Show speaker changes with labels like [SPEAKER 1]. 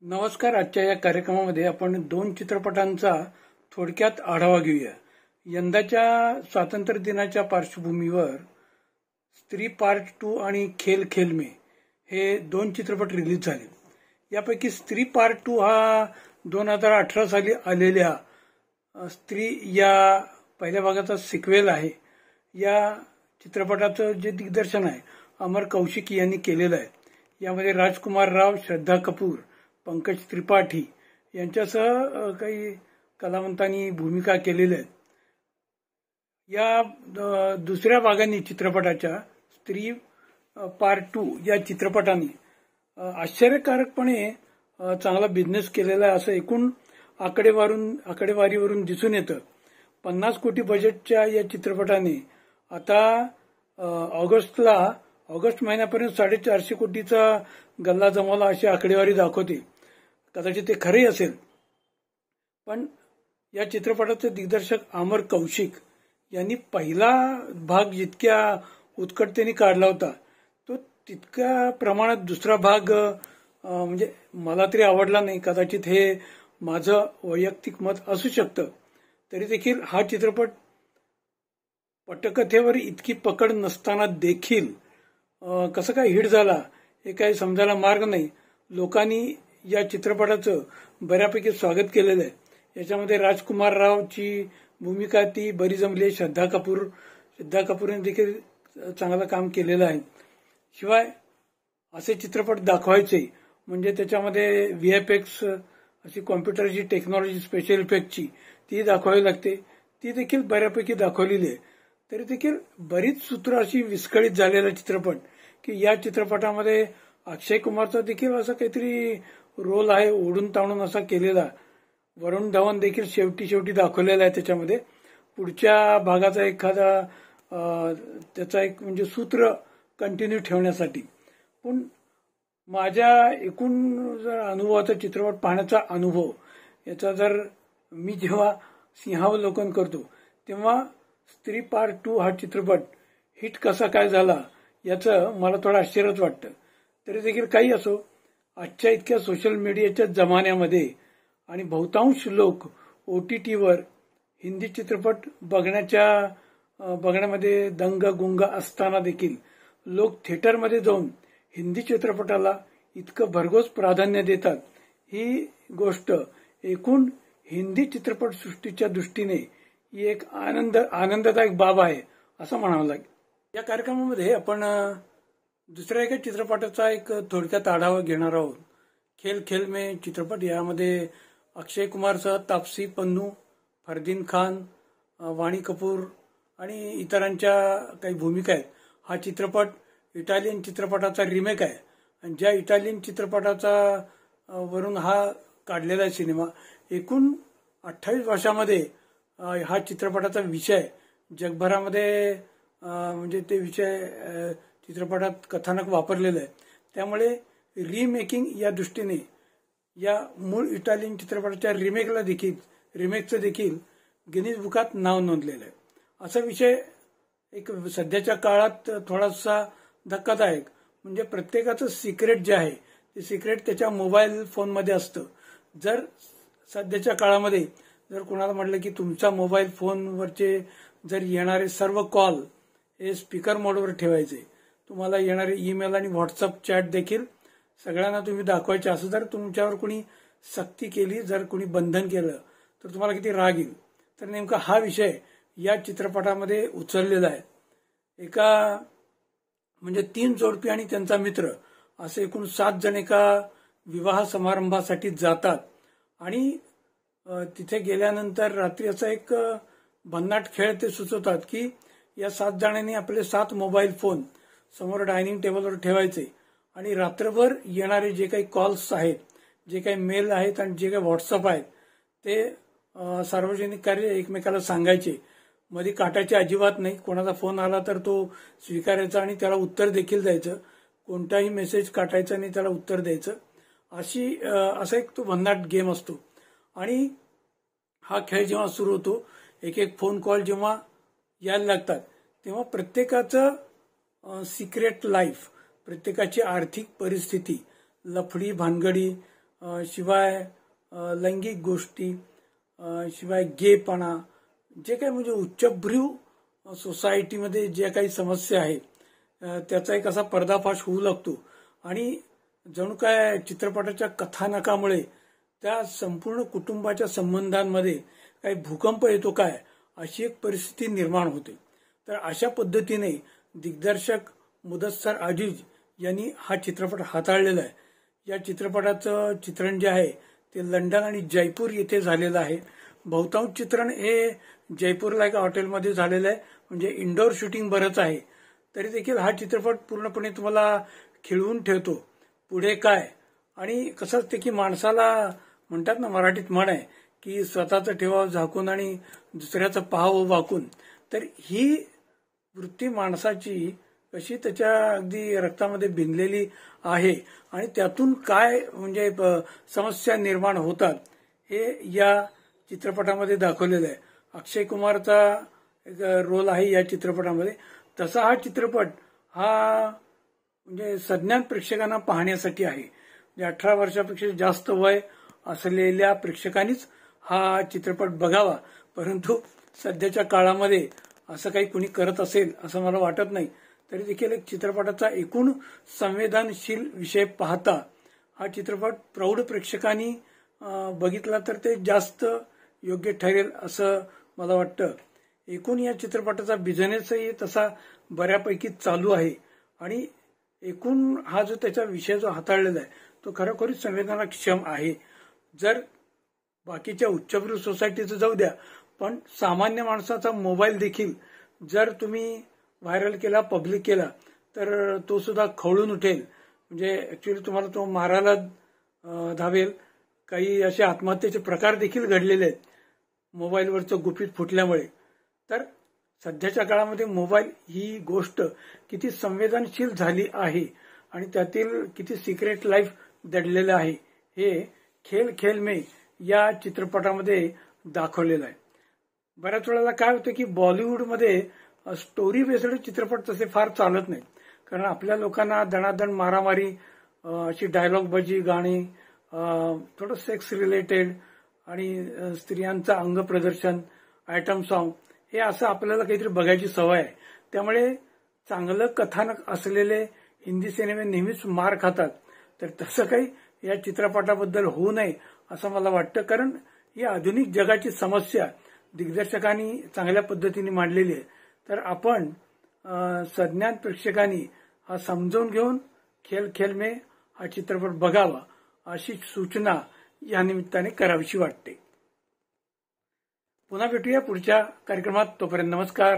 [SPEAKER 1] नमस्कार. आजच्या या कार्यक्रमामध्ये आपण दोन चित्रपटांचा थोडक्यात आढावा घेऊया. यंदाच्या स्वातंत्र्य दिनाच्या पार्श्वभूमीवर स्त्री पार्ट 2 आणि खेल खेल में हे दोन चित्रपट रिलीज झाले. यापैकी स्त्री पार्ट 2 हा 2018 साली आलेल्या स्त्री या पहिल्या भागाचा सिक्वेल आहे. या चित्रपटाचं जे दिग्दर्शन आहे अमर कौशिक यांनी केलेलं आहे. यामध्ये राजकुमार राव, श्रद्धा कपूर, पंकज त्रिपाठी यांच्यासह काही कलावंतांनी भूमिका केलेल्या आहेत. या दुसऱ्या भागाने चित्रपटाच्या स्त्री पार्ट 2 या चित्रपटाने आश्चर्यकारकपणे चांगला बिझनेस केलेला आहे असं एकूण आकडेवारीवरून दिसून येतं. 50 कोटी बजेटच्या या चित्रपटाने आता ऑगस्ट महिन्यापर्यंत 450 कोटीचा गल्ला जमवला अशी आकडेवारी दाखवते. कदाचित ते खरंही असेल, पण या चित्रपटाचे दिग्दर्शक अमर कौशिक यांनी पहिला भाग जितक्या उत्कटतेने काढला होता तो तितक्या प्रमाणात दुसरा भाग म्हणजे मला तरी आवडला नाही. कदाचित हे माझं वैयक्तिक मत असू शकतं. तरी देखील हा चित्रपट पटकथेवर इतकी पकड नसताना देखील कसं काय हिट झाला हे काही समजायला मार्ग नाही. लोकांनी या चित्रपटाचं बऱ्यापैकी स्वागत केलेलं आहे. याच्यामध्ये राजकुमार रावची भूमिका ती बरी जमली आहे. श्रद्धा कपूरने देखील चांगलं काम केलेलं आहे. शिवाय असे चित्रपट दाखवायचे म्हणजे त्याच्यामध्ये VFX अशी कॉम्प्युटरची टेक्नॉलॉजी, स्पेशल इफेक्टची ती दाखवावी लागते. ती देखील बऱ्यापैकी दाखवलेली आहे. तरी देखील बरीच सूत्र अशी विस्कळीत झालेला चित्रपट की या चित्रपटामध्ये अक्षय कुमारचा देखील असा काहीतरी रोल आहे ओढून ताणून असा केलेला. वरुण धवन देखील शेवटी दाखवलेला आहे त्याच्यामध्ये. पुढच्या भागाचा एखादा त्याचा एक म्हणजे सूत्र कंटिन्यू ठेवण्यासाठी. पण माझ्या एकूण जर अनुभवाचा चित्रपट पाहण्याचा अनुभव याचा जर मी जेव्हा सिंहावलोकन करतो तेव्हा स्त्री पार्ट 2 हा चित्रपट हिट कसा काय झाला याचं मला थोडं आश्चर्यच वाटतं. तरी देखील काही असो, आजच्या इतक्या सोशल मीडियाच्या जमान्यामध्ये आणि बहुतांश लोक OTTवर हिंदी चित्रपट बघण्यामध्ये दंग असताना देखील लोक थिएटरमध्ये जाऊन हिंदी चित्रपटाला इतकं भरघोस प्राधान्य देतात. ही गोष्ट एकूण हिंदी चित्रपटसृष्टीच्या दृष्टीने ही एक आनंददायक बाब आहे असं म्हणावं लागेल. या कार्यक्रमामध्ये आपण दुसऱ्या एका चित्रपटाचा एक थोडक्यात आढावा घेणार आहोत. खेल खेल में चित्रपट. यामध्ये अक्षय कुमारसह तापसी पन्नू, फरदीन खान, वाणी कपूर आणि इतरांच्या काही भूमिका आहेत. हा चित्रपट इटालियन चित्रपटाचा रिमेक आहे आणि ज्या इटालियन चित्रपटाचा वरून हा काढलेला आहे सिनेमा. एकूण 28 वर्षामध्ये हा चित्रपटाचा विषय जगभरामध्ये म्हणजे ते विषय चित्रपटात कथानक वापरलेलं आहे. त्यामुळे रिमेकिंग या दृष्टीने या मूळ इटालियन चित्रपटाच्या रिमेकचं देखील गिनीज बुकात नाव नोंदलेलं आहे. असा विषय एक सध्याच्या काळात थोडासा धक्कादायक म्हणजे प्रत्येकाचं सिक्रेट जे आहे ते सिक्रेट त्याच्या मोबाईल फोनमध्ये असतं. जर सध्याच्या काळामध्ये जर कोणाला म्हटलं की तुमच्या मोबाईल फोनवरचे जर येणारे सर्व कॉल हे स्पीकर मोडवर ठेवायचे, तुम्हाला येणारे ईमेल आणि व्हॉट्सअप चॅट देखील सगळ्यांना तुम्ही दाखवायचे, असं जर तुमच्यावर कोणी सक्ती केली, जर कोणी बंधन केलं तर तुम्हाला किती राग येईल. तर नेमका हा विषय या चित्रपटामध्ये उचललेला आहे. एका म्हणजे 3 जोडपी आणि त्यांचा मित्र असे एकूण 7 जण एका विवाह समारंभासाठी जातात आणि तिथे गेल्यानंतर रात्री असा एक भन्नाट खेळ ते सुचवतात की या 7 जणांनी आपले 7 मोबाईल फोन समोर डायनिंग टेबलवर ठेवायचे आणि रात्रभर येणारे जे काही कॉल्स आहेत, जे काही मेल आहेत आणि जे काही व्हॉट्सअप आहेत ते सार्वजनिक कार्य एकमेकाला सांगायचे. मध्ये काटायचे अजिबात नाही. कोणाचा फोन आला तर तो स्वीकारायचा आणि त्याला उत्तर देखील द्यायचं. कोणताही मेसेज काटायचा नाही, त्याला उत्तर द्यायचं. असा एक तो भन्नाट गेम असतो. आणि हा खेळ जेव्हा सुरू होतो, एक फोन कॉल जेव्हा यायला लागतात तेव्हा प्रत्येकाचं सिक्रेट लाईफ, प्रत्येकाची आर्थिक परिस्थिती, लफडी भानगडी शिवाय लैंगिक गोष्टी, शिवाय गेपणा, जे काही म्हणजे उच्चभ्रू सोसायटीमध्ये जे काही समस्या आहे त्याचा एक असा पर्दाफाश होऊ लागतो आणि जणू काय चित्रपटाच्या कथानकामुळे त्या संपूर्ण कुटुंबाच्या संबंधांमध्ये काही भूकंप येतो काय अशी एक परिस्थिती निर्माण होते. तर अशा पद्धतीने दिग्दर्शक मुदस्सर अजीज यांनी हा चित्रपट हाताळलेला आहे. या चित्रपटाचं चित्रण जे आहे ते लंडन आणि जयपूर येथे झालेलं आहे. बहुतांश चित्रण हे जयपूरला एका हॉटेलमध्ये झालेलं आहे, म्हणजे इंडोर शूटिंग बरंच आहे. तरी देखील हा चित्रपट पूर्णपणे तुम्हाला खिळवून ठेवतो. पुढे काय आणि कसं असते की माणसाला म्हणतात ना, मराठीत म्हण आहे की स्वतःचं ठेवावं झाकून आणि दुसऱ्याचं पाहावं वाकून. तर ही वृत्ती माणसाची कशी त्याच्या अगदी रक्तामध्ये भिनलेली आहे आणि त्यातून काय म्हणजे समस्या निर्माण होतात हे या चित्रपटामध्ये दाखवलेलं आहे. अक्षय कुमारचा एक रोल आहे या चित्रपटामध्ये. तसा हा चित्रपट हा म्हणजे सज्ञान प्रेक्षकांना पाहण्यासाठी आहे. 18 वर्षापेक्षा जास्त वय असलेल्या प्रेक्षकांनीच हा चित्रपट बघावा. परंतु सध्याच्या काळामध्ये असं काही कुणी करत असेल असं मला वाटत नाही. तरी देखील एक चित्रपटाचा एकूण संवेदनशील विषय पाहता हा चित्रपट प्रौढ प्रेक्षकांनी बघितला तर ते जास्त योग्य ठरेल असं मला वाटतं. एकूण या चित्रपटाचा बिझनेसही तसा बऱ्यापैकी चालू आहे आणि एकूण हा जो त्याचा विषय जो हाताळलेला आहे तो खरोखरीच संवेदनाक्षम आहे. जर बाकीच्या उच्चभ्रू सोसायटीचं जाऊ द्या, पण सामान्य माणसाचा मोबाईल देखील जर तुम्ही व्हायरल केला, पब्लिक केला तर तो सुद्धा खवळून उठेल. म्हणजे ऍक्च्युअली तुम्हाला तो मारायला धावेल. काही असे आत्महत्येचे प्रकार देखील घडलेले आहेत मोबाईलवरचं गुपित फुटल्यामुळे. तर सध्याच्या काळामध्ये मोबाईल ही गोष्ट किती संवेदनशील झाली आहे आणि त्यातील किती सिक्रेट लाईफ दडलेलं आहे हे खेल खेल में या चित्रपटामध्ये दाखवलेलं आहे. बऱ्याच वेळेला काय होतं की बॉलिवूडमध्ये स्टोरी बेस्ड चित्रपट तसे फार चालत नाहीत, कारण आपल्या लोकांना दणादण मारामारी, अशी डायलॉगबाजी, गाणी, थोडं सेक्स रिलेटेड आणि स्त्रियांचं अंग प्रदर्शन, आयटम सॉन्ग हे असं आपल्याला काहीतरी बघायची सवय आहे. त्यामुळे चांगलं कथानक असलेले हिंदी सिनेमे नेहमीच मार खातात. तर तसं काही या चित्रपटाबद्दल होऊ नये असं मला वाटतं, कारण ही आधुनिक जगाची समस्या दिग्दर्शकांनी चांगल्या पद्धतीने मांडलेली आहे. तर आपण सज्ञान प्रेक्षकांनी हा समजून घेऊन खेल खेल में हा चित्रपट बघावा अशी सूचना या निमित्ताने करावीशी वाटते. पुन्हा भेटूया पुढच्या कार्यक्रमात. तोपर्यंत नमस्कार.